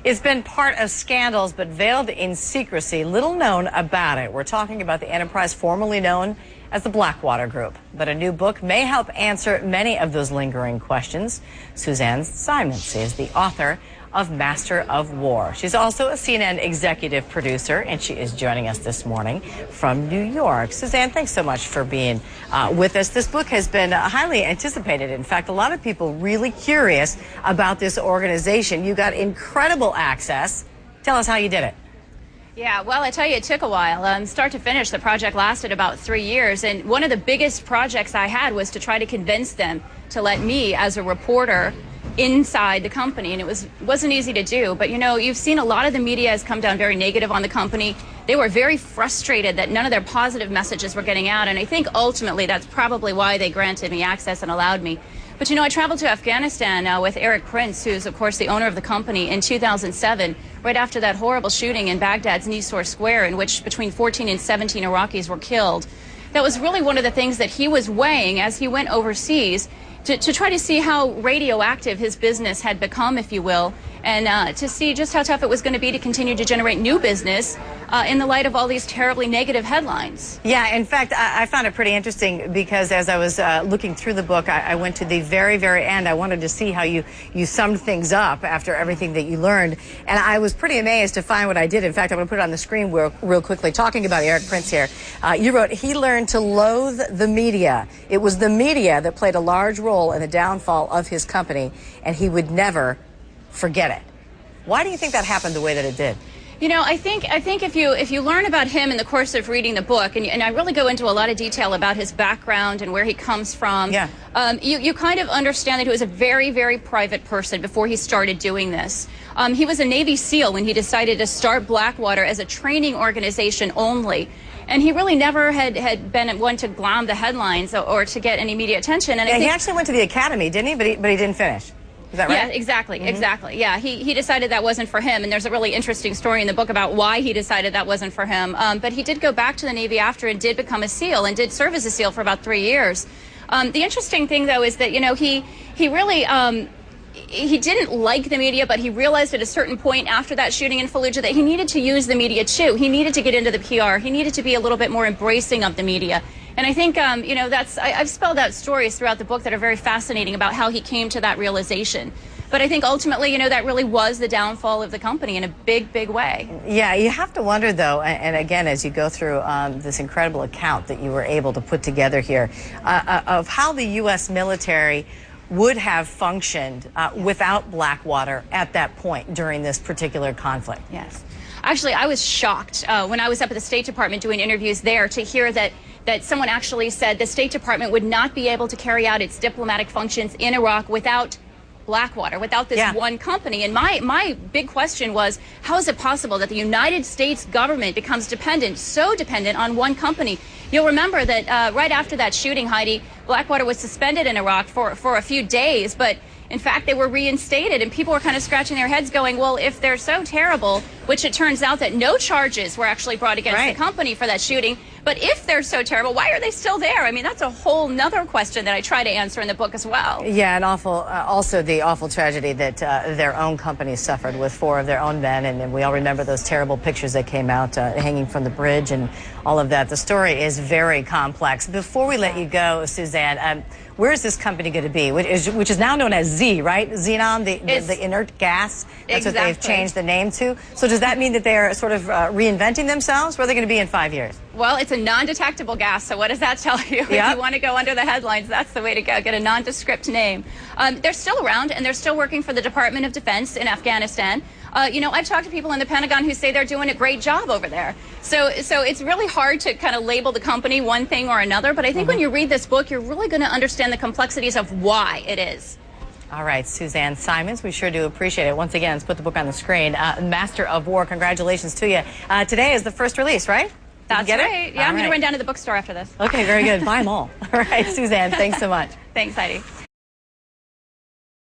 It's been part of scandals, but veiled in secrecy. Little known about it. We're talking about the enterprise formerly known as the Blackwater Group. But a new book may help answer many of those lingering questions. Suzanne Simons is the author of Master of War. She's also a CNN executive producer, and she is joining us this morning from New York. Suzanne, thanks so much for being with us. This book has been highly anticipated. In fact, a lot of people really curious about this organization. You got incredible access. Tell us how you did it. Yeah, well, I tell you, it took a while. Start to finish, the project lasted about 3 years. And one of the biggest projects I had was to try to convince them to let me, as a reporter, inside the company, and it wasn't easy to do. But you know, you've seen a lot of the media has come down very negative on the company. They were very frustrated that none of their positive messages were getting out, and I think ultimately that's probably why they granted me access and allowed me. But you know, I traveled to Afghanistan with Erik Prince, who's of course the owner of the company, in 2007, right after that horrible shooting in Baghdad's Nisour Square, in which between 14 and 17 Iraqis were killed. That was really one of the things that he was weighing as he went overseas, to try to see how radioactive his business had become, if you will, and to see just how tough it was going to be to continue to generate new business in the light of all these terribly negative headlines. Yeah, in fact, I found it pretty interesting because as I was looking through the book, I went to the very, very end. I wanted to see how you summed things up after everything that you learned, and I was pretty amazed to find what I did. In fact, I'm going to put it on the screen real quickly. Talking about Erik Prince here, you wrote, he learned to loathe the media. It was the media that played a large role in the downfall of his company, and he would never forget it. Why do you think that happened the way that it did? You know, I think if you learn about him in the course of reading the book, and I really go into a lot of detail about his background and where he comes from, yeah. You kind of understand that he was a very, very private person before he started doing this. He was a Navy SEAL when he decided to start Blackwater as a training organization only. And he really never had been one to glom the headlines or to get any media attention. And yeah, I think he actually went to the academy, didn't he? But he didn't finish. Is that right? Yeah, exactly, exactly. Yeah, he decided that wasn't for him, and there's a really interesting story in the book about why he decided that wasn't for him. But he did go back to the Navy after and did become a SEAL and did serve as a SEAL for about 3 years. The interesting thing, though, is that, you know, he really... he didn't like the media, but he realized at a certain point after that shooting in Fallujah that he needed to use the media too. He needed to get into the PR. He needed to be a little bit more embracing of the media. And I think, you know, I've spelled out stories throughout the book that are very fascinating about how he came to that realization. But I think ultimately, you know, that really was the downfall of the company in a big, big way. Yeah, you have to wonder, though, and again, as you go through this incredible account that you were able to put together here, of how the U.S. military would have functioned without Blackwater at that point during this particular conflict. Yes. Actually, I was shocked when I was up at the State Department doing interviews there to hear that someone actually said the State Department would not be able to carry out its diplomatic functions in Iraq without Blackwater, without this one company. And my big question was, how is it possible that the United States government becomes dependent, so dependent on one company? You'll remember that right after that shooting, Heidi, Blackwater was suspended in Iraq for a few days, but in fact, they were reinstated, and people were kind of scratching their heads going, well, if they're so terrible, which it turns out that no charges were actually brought against the company for that shooting, but if they're so terrible, why are they still there? I mean, that's a whole nother question that I try to answer in the book as well. Yeah, and also the awful tragedy that their own company suffered with 4 of their own men, and we all remember those terrible pictures that came out hanging from the bridge and all of that. The story is very complex. Before we let you go, Suzanne, where is this company going to be, which is now known as Z, right? Xenon, the inert gas. That's what they've changed the name to. So does that mean that they're sort of reinventing themselves? Where are they going to be in 5 years? Well, it's a non-detectable gas, so what does that tell you? If you want to go under the headlines, that's the way to go. Get a nondescript name. They're still around, and they're still working for the Department of Defense in Afghanistan. You know, I've talked to people in the Pentagon who say they're doing a great job over there. So it's really hard to kind of label the company one thing or another, but I think when you read this book, you're really going to understand the complexities of why it is. All right, Suzanne Simons, we sure do appreciate it. Once again, let's put the book on the screen. Master of War, congratulations to you. Today is the first release, right? That's right. Yeah, I'm going to run down to the bookstore after this. Okay, very good. Buy them all. All right, Suzanne, thanks so much. Thanks, Heidi.